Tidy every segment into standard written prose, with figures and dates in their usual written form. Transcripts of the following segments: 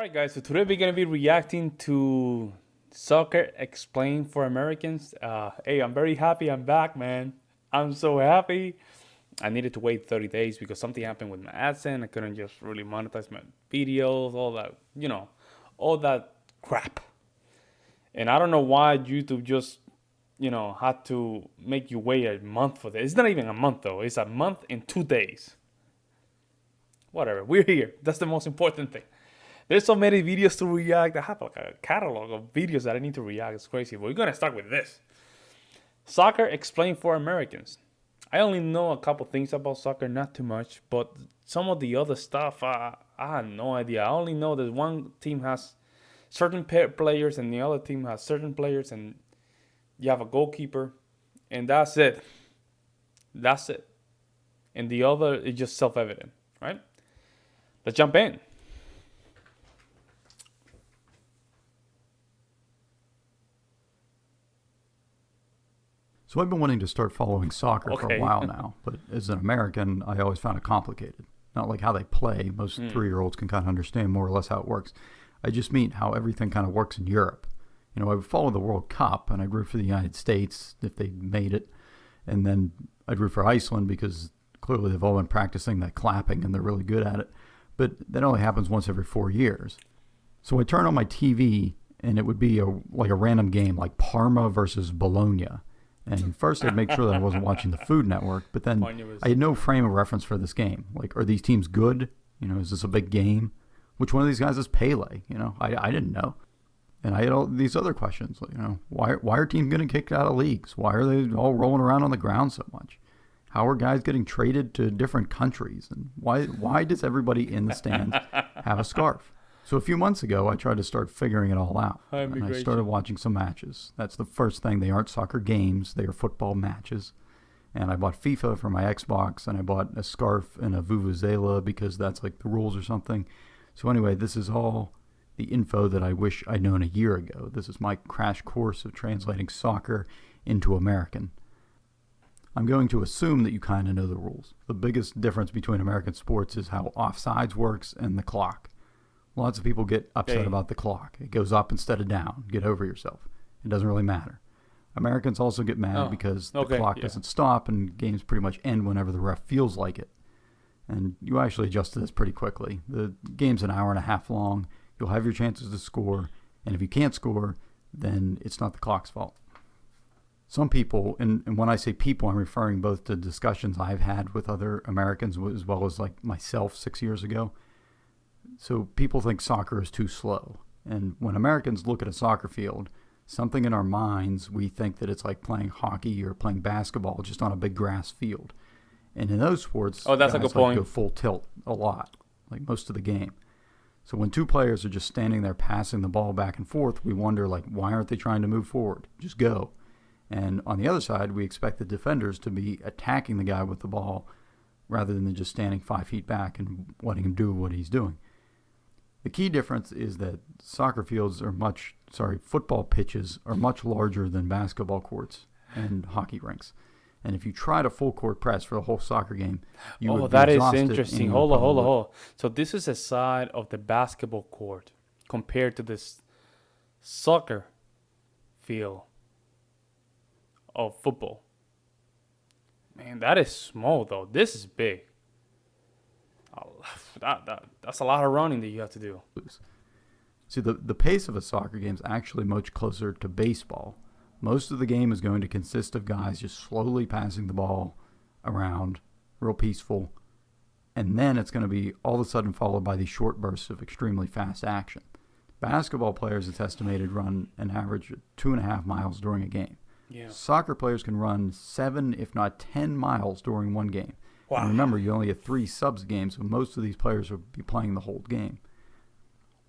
Alright guys, so today we're going to be reacting to Soccer Explained for Americans. Hey, I'm very happy I'm back, man. I'm so happy. I needed to wait 30 days because something happened with my AdSense. I couldn't just really monetize my videos, all that, all that crap. And I don't know why YouTube just, had to make you wait a month for this. It's not even a month though. It's a month and 2 days. Whatever, we're here. That's the most important thing. There's so many videos to react. I have like a catalog of videos that I need to react. It's crazy. But we're going to start with this. Soccer Explained for Americans. I only know a couple things about soccer, not too much. But some of the other stuff, I had no idea. I only know that one team has certain players and the other team has certain players. And you have a goalkeeper. And that's it. That's it. And the other is just self-evident, right? Let's jump in. So I've been wanting to start following soccer for a while now, but as an American, I always found it complicated. Not like how they play. Most 3-year-olds can kind of understand more or less how it works. I just mean how everything kind of works in Europe. I would follow the World Cup, and I'd root for the United States if they made it. And then I'd root for Iceland because clearly they've all been practicing that clapping, and they're really good at it. But that only happens once every 4 years. So I turn on my TV, and it would be like a random game, like Parma versus Bologna. And first I'd make sure that I wasn't watching the Food Network, but then I had no frame of reference for this game. Like, are these teams good? Is this a big game? Which one of these guys is Pele? I didn't know. And I had all these other questions. Why are teams getting kicked out of leagues? Why are they all rolling around on the ground so much? How are guys getting traded to different countries? And why does everybody in the stands have a scarf? So a few months ago, I tried to start figuring it all out. And I started watching some matches. That's the first thing. They aren't soccer games. They are football matches. And I bought FIFA for my Xbox, and I bought a scarf and a vuvuzela because that's like the rules or something. So anyway, this is all the info that I wish I'd known a year ago. This is my crash course of translating soccer into American. I'm going to assume that you kind of know the rules. The biggest difference between American sports is how offsides works and the clock. Lots of people get upset about the clock. It goes up instead of down. Get over yourself. It doesn't really matter. Americans also get mad because the clock doesn't stop and games pretty much end whenever the ref feels like it. And you actually adjust to this pretty quickly. The game's an hour and a half long. You'll have your chances to score. And if you can't score, then it's not the clock's fault. Some people, and when I say people, I'm referring both to discussions I've had with other Americans as well as like myself 6 years ago. So people think soccer is too slow. And when Americans look at a soccer field, something in our minds, we think that it's like playing hockey or playing basketball just on a big grass field. And in those sports, that's a good point. Go full tilt a lot, like most of the game. So when two players are just standing there passing the ball back and forth, we wonder, like, why aren't they trying to move forward? Just go. And on the other side, we expect the defenders to be attacking the guy with the ball rather than just standing 5 feet back and letting him do what he's doing. The key difference is that football pitches are much larger than basketball courts and hockey rinks. And if you try to full court press for the whole soccer game, you would be exhausted. That is interesting. Hold on. So this is a side of the basketball court compared to this soccer field of football. Man, that is small though. This is big. That's a lot of running that you have to do. See, the pace of a soccer game is actually much closer to baseball. Most of the game is going to consist of guys just slowly passing the ball around, real peaceful, and then it's going to be all of a sudden followed by these short bursts of extremely fast action. Basketball players, it's estimated, run an average of 2.5 miles during a game. Yeah. Soccer players can run 7, if not 10 miles during one game. Wow. And remember, you only have 3 subs games, so most of these players will be playing the whole game.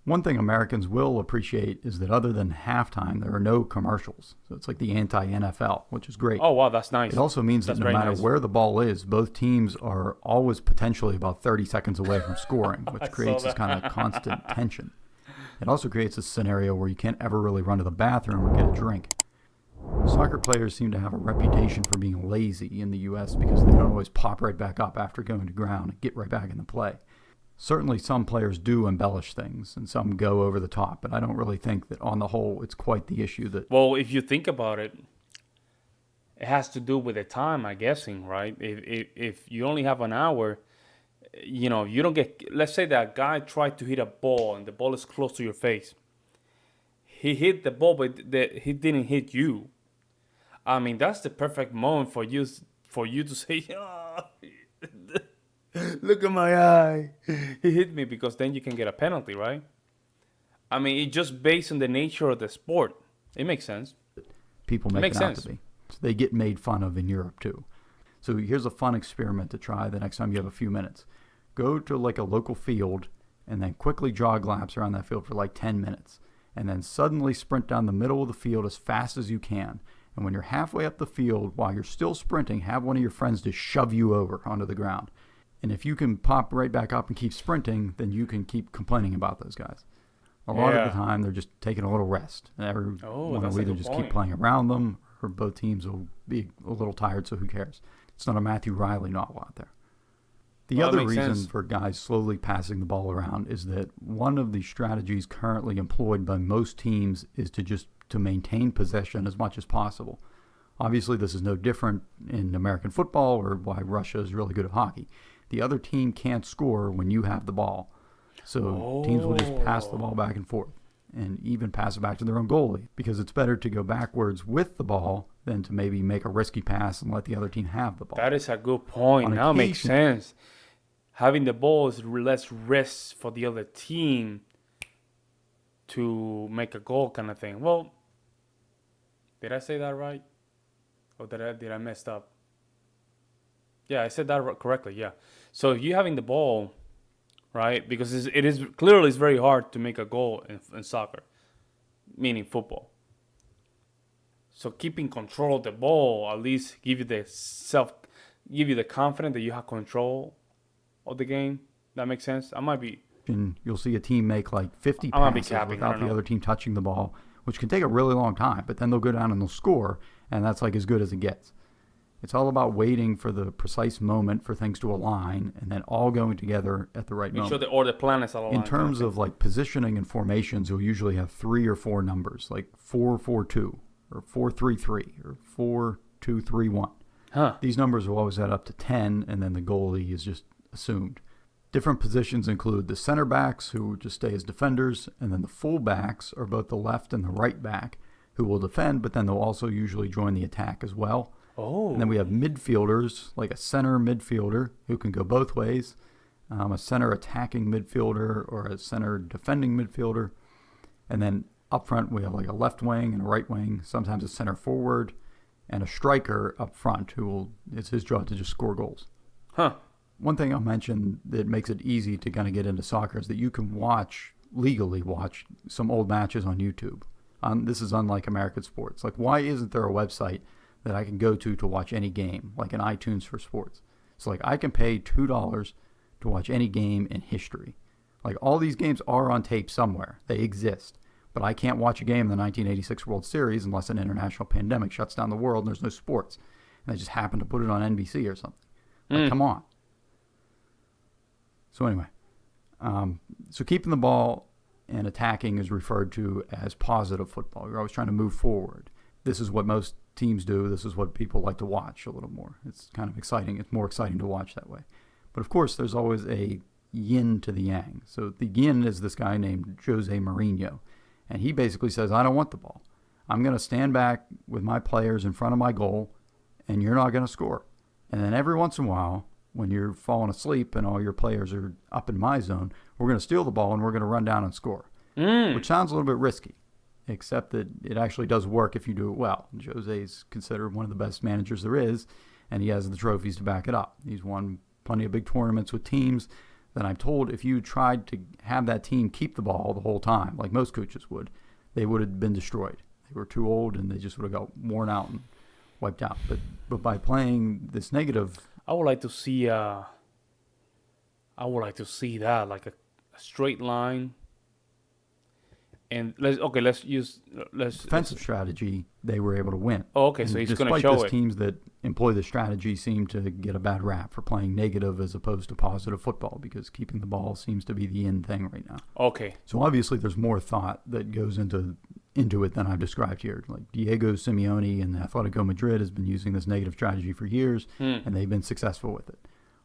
One thing Americans will appreciate is that other than halftime, there are no commercials. So it's like the anti-NFL, which is great. Oh, wow, that's nice. It also means that no matter where the ball is, both teams are always potentially about 30 seconds away from scoring, which creates this kind of constant tension. It also creates a scenario where you can't ever really run to the bathroom or get a drink. Soccer players seem to have a reputation for being lazy in the U.S. because they don't always pop right back up after going to ground and get right back into play. Certainly some players do embellish things and some go over the top, but I don't really think that on the whole it's quite the issue that... Well, if you think about it, it has to do with the time, I'm guessing, right? If you only have an hour, you don't get. Let's say that guy tried to hit a ball and the ball is close to your face. He hit the ball, but he didn't hit you. I mean, that's the perfect moment for you to say, oh, "Look at my eye, he hit me," because then you can get a penalty, right? I mean, it's just based on the nature of the sport. It makes sense. People It make makes it out sense. to be. So they get made fun of in Europe too. So here's a fun experiment to try the next time you have a few minutes. Go to like a local field and then quickly jog laps around that field for like 10 minutes. And then suddenly sprint down the middle of the field as fast as you can. And when you're halfway up the field, while you're still sprinting, have one of your friends just shove you over onto the ground. And if you can pop right back up and keep sprinting, then you can keep complaining about those guys. A lot of the time, they're just taking a little rest. And everyone will either just keep playing around them, or both teams will be a little tired, so who cares? It's not a Matthew Riley novel out there. The other reason for guys slowly passing the ball around is that one of the strategies currently employed by most teams is to maintain possession as much as possible. Obviously, this is no different in American football or why Russia is really good at hockey. The other team can't score when you have the ball. So teams will just pass the ball back and forth and even pass it back to their own goalie because it's better to go backwards with the ball than to maybe make a risky pass and let the other team have the ball. That is a good point. Now it makes sense. Having the ball is less risk for the other team to make a goal kind of thing. Well, did I say that right? Or did I mess up? Yeah, I said that correctly, yeah. So if you're having the ball, right, because it is clearly it's very hard to make a goal in soccer, meaning football. So keeping control of the ball at least give you the confidence that you have control of the game. That makes sense. I might be. And you'll see a team make like 50 passes without the other team touching the ball, which can take a really long time. But then they'll go down and they'll score, and that's like as good as it gets. It's all about waiting for the precise moment for things to align and then all going together at the right moment. Make sure the planets are aligned. In terms of like positioning and formations, you'll usually have 3 or 4 numbers, like 4-4-2 or 4-3-3 or 4-2-3-1. These numbers will always add up to 10, and then the goalie is just assumed. Different positions include the center backs, who just stay as defenders, and then the full backs are both the left and the right back, who will defend, but then they'll also usually join the attack as well. And then we have midfielders, like a center midfielder who can go both ways, a center attacking midfielder or a center defending midfielder. And then up front, we have like a left wing and a right wing, sometimes a center forward, and a striker up front it's his job to just score goals. One thing I'll mention that makes it easy to kind of get into soccer is that you can legally watch some old matches on YouTube. This is unlike American sports. Like, why isn't there a website that I can go to watch any game, like an iTunes for sports? So like I can pay $2 to watch any game in history. Like all these games are on tape somewhere. They exist. But I can't watch a game in the 1986 World Series unless an international pandemic shuts down the world and there's no sports. And they just happen to put it on NBC or something. Like, come on. So anyway, so keeping the ball and attacking is referred to as positive football. You're always trying to move forward. This is what most teams do. This is what people like to watch a little more. It's kind of exciting. It's more exciting to watch that way. But of course, there's always a yin to the yang. So the yin is this guy named Jose Mourinho. And he basically says, I don't want the ball. I'm going to stand back with my players in front of my goal, and you're not going to score. And then every once in a while, when you're falling asleep and all your players are up in my zone, we're going to steal the ball and we're going to run down and score. Which sounds a little bit risky, except that it actually does work if you do it well. Jose's considered one of the best managers there is, and he has the trophies to back it up. He's won plenty of big tournaments with teams that I'm told if you tried to have that team keep the ball the whole time, like most coaches would, they would have been destroyed. They were too old and they just would have got worn out and wiped out. But by playing this negative... I would like to see that, like a straight line And let's use Defensive strategy, they were able to win. Oh, okay, so And he's going to despite show this, it. teams that employ this strategy seem to get a bad rap for playing negative as opposed to positive football, because keeping the ball seems to be the in thing right now. Okay. So obviously there's more thought that goes into it than I've described here. Like Diego Simeone and Atletico Madrid has been using this negative strategy for years, and they've been successful with it.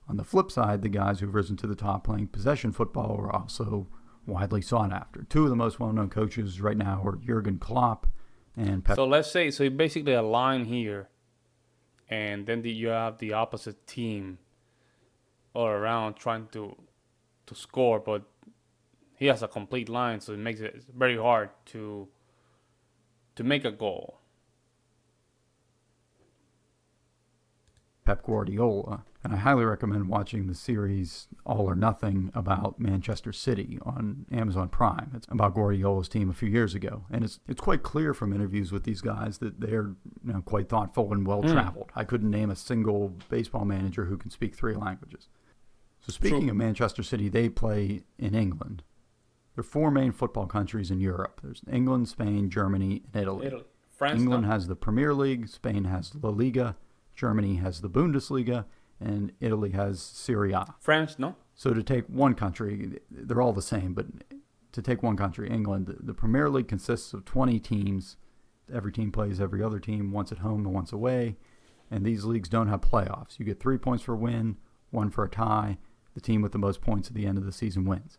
On the flip side, the guys who've risen to the top playing possession football are also widely sought after. Two of the most well-known coaches right now are Jurgen Klopp and Pep. So let's say basically a line here, and then you have the opposite team all around trying to score, but he has a complete line, so it makes it very hard to make a goal. Pep Guardiola. And I highly recommend watching the series All or Nothing about Manchester City on Amazon Prime. It's about Guardiola's team a few years ago. And it's quite clear from interviews with these guys that they're quite thoughtful and well-traveled. I couldn't name a single baseball manager who can speak 3 languages. So speaking of Manchester City, they play in England. There are 4 main football countries in Europe. There's England, Spain, Germany, and Italy. France, England has the Premier League, Spain has La Liga, Germany has the Bundesliga, and Italy has Serie A. France, no? So to take one country, they're all the same, but to take one country, England, the Premier League consists of 20 teams. Every team plays every other team, once at home and once away. And these leagues don't have playoffs. You get 3 points for a win, 1 for a tie. The team with the most points at the end of the season wins.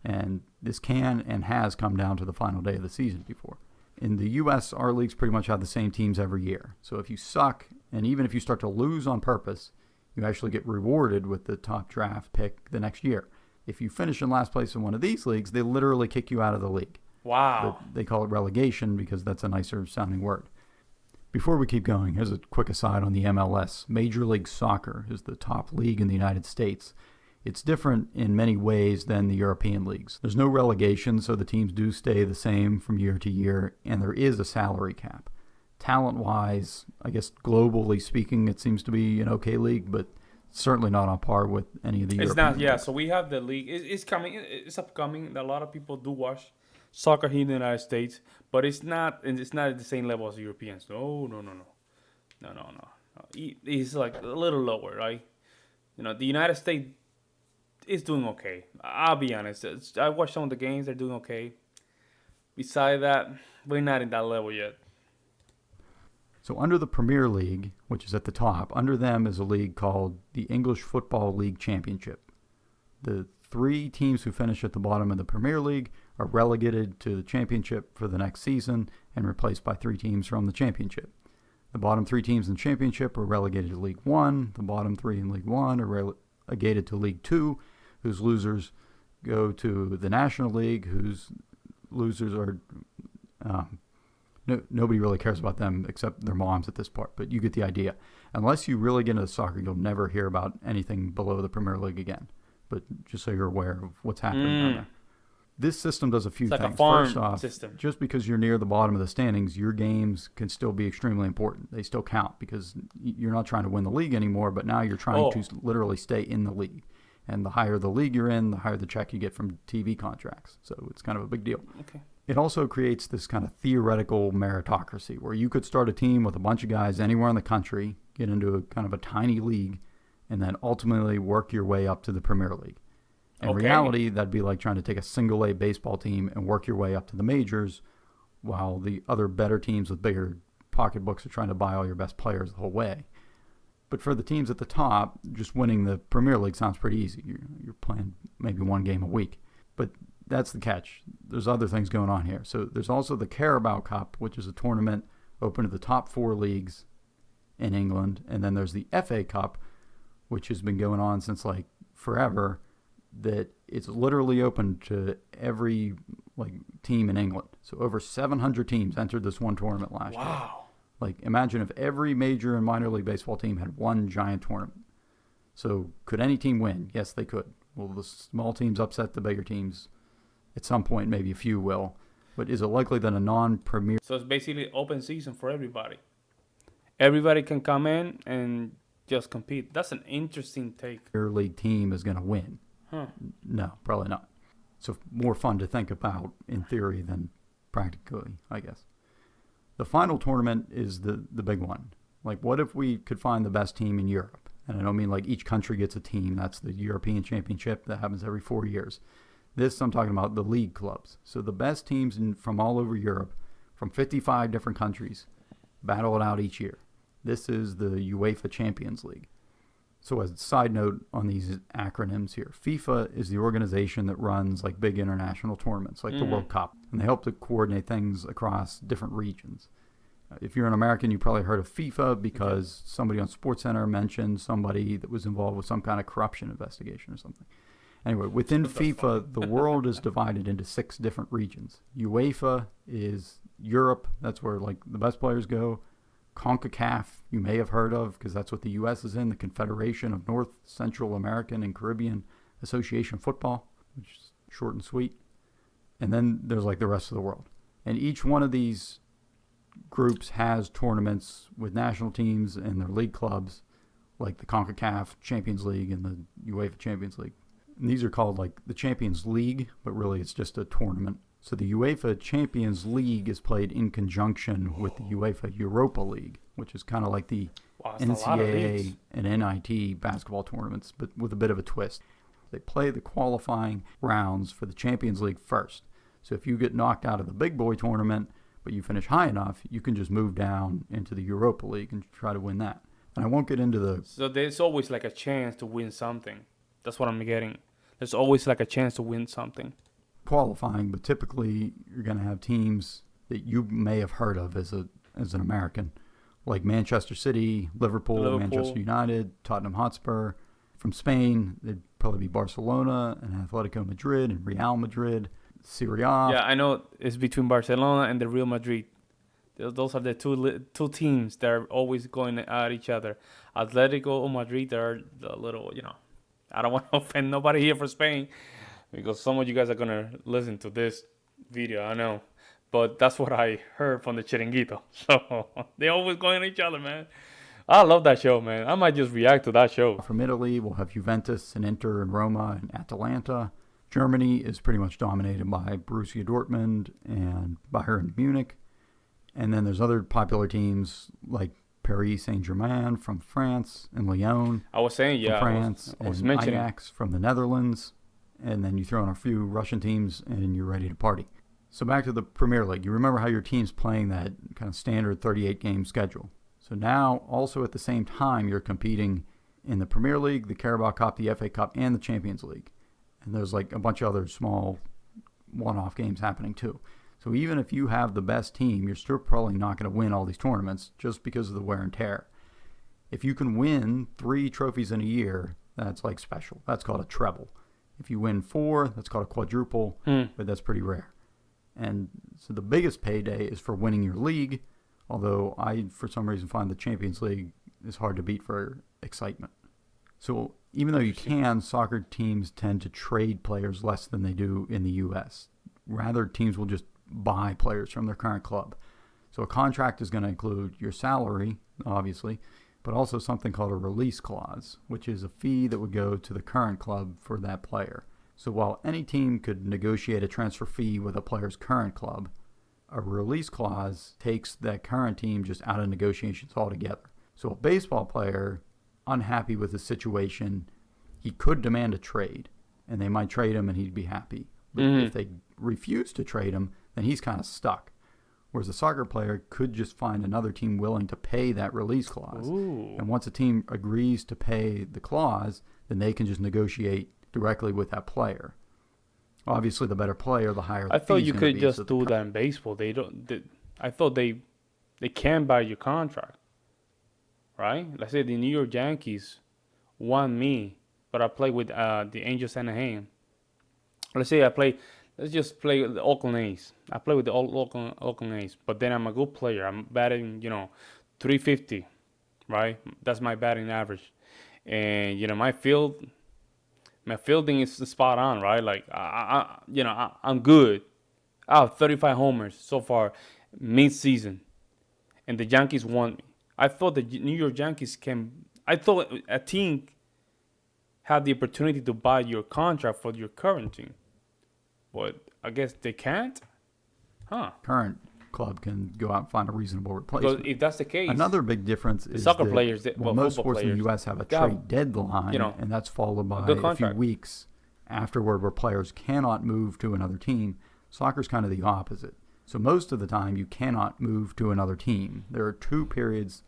And this can and has come down to the final day of the season before. In the U.S., our leagues pretty much have the same teams every year. So if you suck, and even if you start to lose on purpose, you actually get rewarded with the top draft pick the next year. If you finish in last place in one of these leagues, they literally kick you out of the league. Wow. But they call it relegation because that's a nicer sounding word. Before we keep going, here's a quick aside on the MLS. Major League Soccer is the top league in the United States. It's different in many ways than the European leagues. There's no relegation, so the teams do stay the same from year to year, and there is a salary cap. Talent-wise, I guess globally speaking, it seems to be an okay league, but certainly not on par with any of the European It's not, yeah. leagues. So we have the league. It's coming. It's upcoming. A lot of people do watch soccer here in the United States, but it's not at the same level as Europeans. No. It's like a little lower, right? The United States is doing okay. I'll be honest. I watched some of the games. They're doing okay. Besides that, we're not in that level yet. So under the Premier League, which is at the top, under them is a league called the English Football League Championship. The 3 teams who finish at the bottom of the Premier League are relegated to the Championship for the next season and replaced by 3 teams from the Championship. The bottom 3 teams in the Championship are relegated to League 1. The bottom 3 in League 1 are relegated to League 2, whose losers go to the National League, whose losers are... nobody really cares about them except their moms at this part, but you get the idea. Unless you really get into soccer, you'll never hear about anything below the Premier League again. But just so you're aware of what's happening down there. This system does a few It's like things. a farm First off, system. just because you're near the bottom of the standings, your games can still be extremely important. They still count because you're not trying to win the league anymore, but now you're trying to literally stay in the league. And the higher the league you're in, the higher the check you get from TV contracts. So it's kind of a big deal. Okay. It also creates this kind of theoretical meritocracy where you could start a team with a bunch of guys anywhere in the country, get into a kind of a tiny league, and then ultimately work your way up to the Premier League. In reality, that'd be like trying to take a single-A baseball team and work your way up to the majors, while the other better teams with bigger pocketbooks are trying to buy all your best players the whole way. But for the teams at the top, just winning the Premier League sounds pretty easy. You're playing maybe 1 game a week. But that's the catch. There's other things going on here. So there's also the Carabao Cup, which is a tournament open to the top 4 leagues in England. And then there's the FA Cup, which has been going on since like forever, that it's literally open to every team in England. So over 700 teams entered this one tournament last year. Wow. Imagine if every major and minor league baseball team had one giant tournament. So could any team win? Yes, they could. Will the small teams upset the bigger teams? At some point, maybe a few will. But is it likely that a non-Premier So it's basically open season for everybody. Everybody can come in and just compete. That's an interesting take. League team is going to win? Huh. No, probably not. So more fun to think about in theory than practically, I guess. The final tournament is the big one. Like, what if we could find the best team in Europe? And I don't mean like each country gets a team. That's the European Championship that happens every 4 years. This, I'm talking about the league clubs. So the best teams from all over Europe, from 55 different countries, battle it out each year. This is the UEFA Champions League. So as a side note on these acronyms here, FIFA is the organization that runs like big international tournaments like the World Cup, and they help to coordinate things across different regions. If you're an American, you probably heard of FIFA because somebody on SportsCenter mentioned somebody that was involved with some kind of corruption investigation or something. Anyway, within FIFA, the world is divided into 6 different regions. UEFA is Europe. That's where like the best players go. CONCACAF, you may have heard of because that's what the U.S. is in, the Confederation of North, Central American, and Caribbean Association Football, which is short and sweet. And then there's like the rest of the world. And each one of these groups has tournaments with national teams and their league clubs, like the CONCACAF Champions League and the UEFA Champions League. And these are called like the Champions League, but really it's just a tournament. So the UEFA Champions League is played in conjunction with the UEFA Europa League, which is kind of like the NCAA and NIT basketball tournaments, but with a bit of a twist. They play the qualifying rounds for the Champions League first. So if you get knocked out of the big boy tournament, but you finish high enough, you can just move down into the Europa League and try to win that. And I won't get into the... So there's always like a chance to win something. That's what I'm getting. There's always like a chance to win something. Qualifying, but typically you're going to have teams that you may have heard of as an American, like Manchester City, Liverpool, Manchester United, Tottenham Hotspur. From Spain, they'd probably be Barcelona and Atletico Madrid and Real Madrid, Serie A. Yeah, I know it's between Barcelona and the Real Madrid. Those are the two teams that are always going at each other. Atletico Madrid are the little, I don't want to offend nobody here for Spain, because some of you guys are going to listen to this video, I know. But that's what I heard from the Chiringuito. So they always going at each other, man. I love that show, man. I might just react to that show. From Italy, we'll have Juventus and Inter and Roma and Atalanta. Germany is pretty much dominated by Borussia Dortmund and Bayern Munich. And then there's other popular teams like Paris Saint-Germain from France and Lyon from France I was mentioning Ajax from the Netherlands. And then you throw in a few Russian teams and you're ready to party. So back to the Premier League. You remember how your team's playing that kind of standard 38-game schedule. So now, also at the same time, you're competing in the Premier League, the Carabao Cup, the FA Cup, and the Champions League. And there's like a bunch of other small one-off games happening too. So even if you have the best team, you're still probably not going to win all these tournaments just because of the wear and tear. If you can win 3 trophies in a year, that's like special. That's called a treble. If you win 4, that's called a quadruple, but that's pretty rare. And so the biggest payday is for winning your league, although I, for some reason, find the Champions League is hard to beat for excitement. So even though you can, soccer teams tend to trade players less than they do in the U.S. Rather, teams will just buy players from their current club. So a contract is going to include your salary, obviously, but also something called a release clause, which is a fee that would go to the current club for that player. So while any team could negotiate a transfer fee with a player's current club, a release clause takes that current team just out of negotiations altogether. So a baseball player, unhappy with the situation, he could demand a trade, and they might trade him and he'd be happy. But if they refuse to trade him, then he's kind of stuck. Whereas a soccer player could just find another team willing to pay that release clause. Ooh. And once a team agrees to pay the clause, then they can just negotiate directly with that player. Obviously, the better player, the higher the I thought fee's you gonna could be. just So do that in baseball. They don't. I thought they can buy your contract, right? Let's say the New York Yankees want me, but I play with the Angels Anaheim. Let's say let's just play with the Oakland A's. I play with the Oakland A's, but then I'm a good player. I'm batting, 350, right? That's my batting average. And, my fielding is spot on, right? Like, I'm good. I have 35 homers so far mid-season. And the Yankees want me. I thought the New York Yankees I thought a team had the opportunity to buy your contract for your current team. But I guess they can't. Huh. Current club can go out and find a reasonable Because replacement. if that's the case, Another big difference the is soccer that players, while well, most football sports in the players, U.S. have a they have, trade deadline, and that's followed a by good a few contract. weeks afterward where players cannot move to another team, soccer's kind of the opposite. So most of the time, you cannot move to another team. There are 2 periods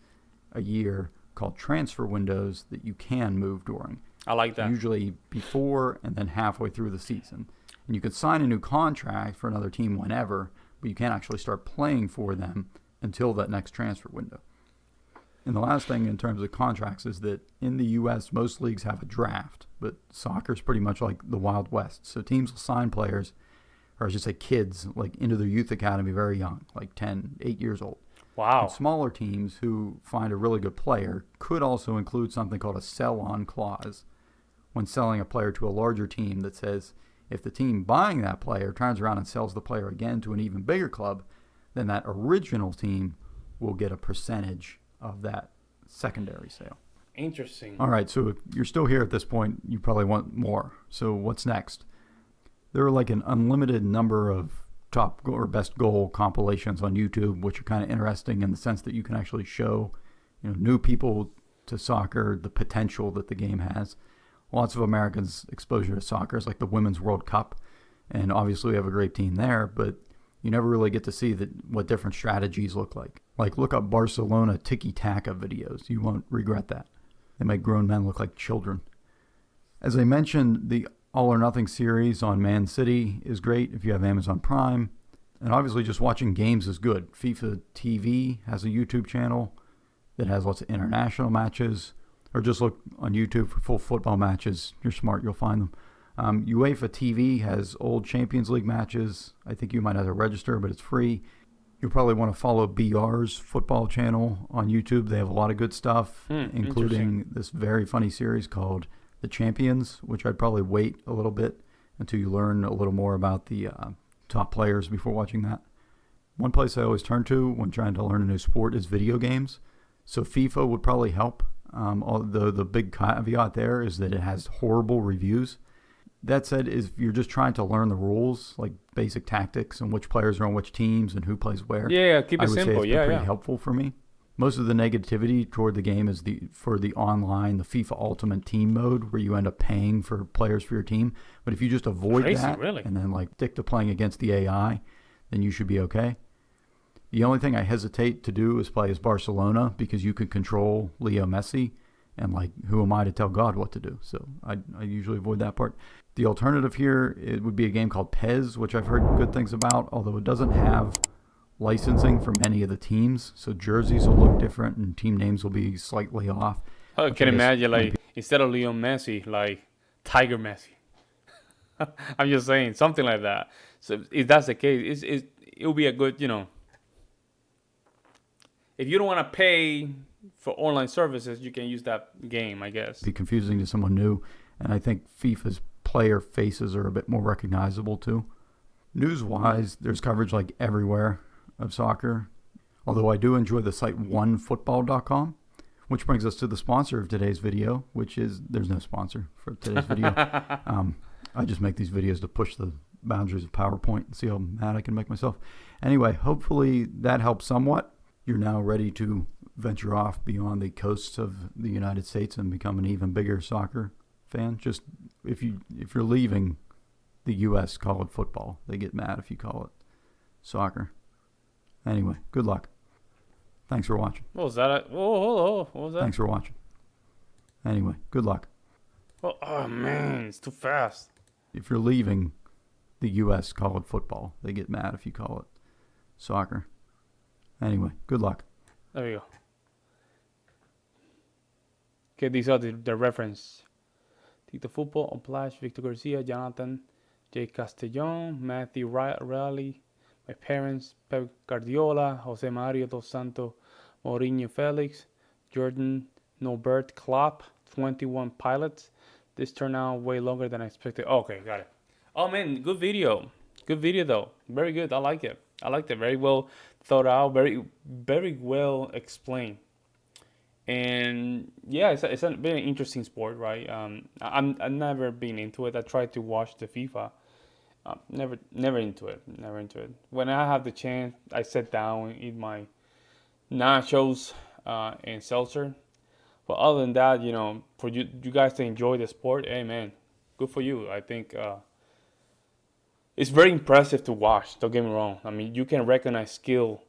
a year called transfer windows that you can move during. I like So that. usually before and then halfway through the season. And you can sign a new contract for another team whenever, but you can't actually start playing for them until that next transfer window. And the last thing in terms of contracts is that in the U.S., most leagues have a draft, but soccer's pretty much like the Wild West. So teams will sign players, or I should say kids, like into their youth academy very young, like 10, 8 years old. And Wow. smaller teams who find a really good player could also include something called a sell-on clause when selling a player to a larger team that says if the team buying that player turns around and sells the player again to an even bigger club, then that original team will get a percentage of that secondary sale. Interesting. All right, so if you're still here at this point, you probably want more. So what's next? There are like an unlimited number of top or best goal compilations on YouTube, which are kind of interesting in the sense that you can actually show, new people to soccer the potential that the game has. Lots of Americans' exposure to soccer is like the Women's World Cup, and obviously we have a great team there, but you never really get to see what different strategies look like. Like look up Barcelona tiki-taka videos. You won't regret that. They make grown men look like children. As I mentioned, the All or Nothing series on Man City is great if you have Amazon Prime. And obviously just watching games is good. FIFA TV has a YouTube channel that has lots of international matches. Or just look on YouTube for full football matches. You're smart, you'll find them. UEFA TV has old Champions League matches. I think you might have to register, but it's free. You'll probably want to follow BR's football channel on YouTube. They have a lot of good stuff, including this very funny series called The Champions, which I'd probably wait a little bit until you learn a little more about the top players before watching that. One place I always turn to when trying to learn a new sport is video games. So FIFA would probably help. Although the big caveat there is that it has horrible reviews. That said, if you're just trying to learn the rules, like basic tactics and which players are on which teams and who plays where, Yeah, keep it I would simple. say it's been pretty helpful for me. Most of the negativity toward the game is for the online, the FIFA Ultimate Team mode, where you end up paying for players for your team. But if you just avoid that and then like stick to playing against the AI, then you should be okay. The only thing I hesitate to do is play as Barcelona because you could control Leo Messi, and like, who am I to tell God what to do? So I usually avoid that part. The alternative here, it would be a game called Pez, which I've heard good things about, although it doesn't have licensing for many of the teams. So jerseys will look different and team names will be slightly off. I can imagine, like, instead of Leo Messi, like Tiger Messi. I'm just saying, something like that. So if that's the case, it will be a good, if you don't want to pay for online services, you can use that game, I guess. Be confusing to someone new, and I think FIFA's player faces are a bit more recognizable too. News-wise, there's coverage like everywhere of soccer, although I do enjoy the site onefootball.com, which brings us to the sponsor of today's video, which is, there's no sponsor for today's video. I just make these videos to push the boundaries of PowerPoint and see how mad I can make myself. Anyway, hopefully that helps somewhat. You're now ready to venture off beyond the coasts of the United States and become an even bigger soccer fan. Just if you're leaving the U.S., call it football. They get mad if you call it soccer. Anyway, good luck. Thanks for watching. What was that? Whoa, what was that? Thanks for watching. Anyway, good luck. Oh man, it's too fast. If you're leaving the U.S., call it football. They get mad if you call it soccer. Anyway, good luck. There you go. Okay, these are the reference. Tito Football, Oplash, Victor Garcia, Jonathan, J. Castellon, Matthew Riley, my parents, Pep Guardiola, Jose Mario dos Santos, Mourinho Felix, Jordan Norbert Klopp, 21 pilots. This turned out way longer than I expected. Okay, got it. Oh man, good video. Good video though. Very good. I like it. Very well thought out. Very well explained. And yeah, it's a very interesting sport, right? I've never been into it. I tried to watch the FIFA, Never into it. Never into it. When I have the chance, I sit down and eat my nachos and seltzer. But other than that, for you guys to enjoy the sport, hey man, good for you. I think it's very impressive to watch. Don't get me wrong. I mean, you can recognize skill.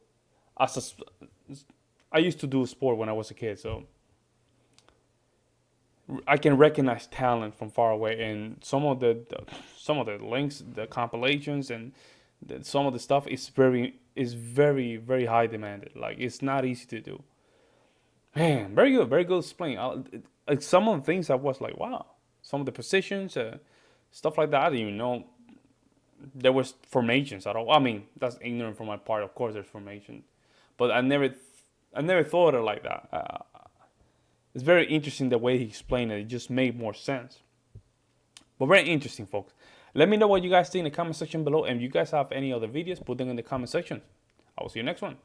I used to do sport when I was a kid, so I can recognize talent from far away. And some of the links, the compilations, and some of the stuff is very high demanded. Like it's not easy to do. Man, very good explain. Like some of the things I was like, wow. Some of the positions, stuff like that. I didn't even know there was formations at all. I mean, that's ignorant from my part. Of course, there's formation, but I never thought of it like that. It's very interesting the way he explained it. It just made more sense. But very interesting, folks. Let me know what you guys think in the comment section below. And if you guys have any other videos, put them in the comment section. I will see you next one.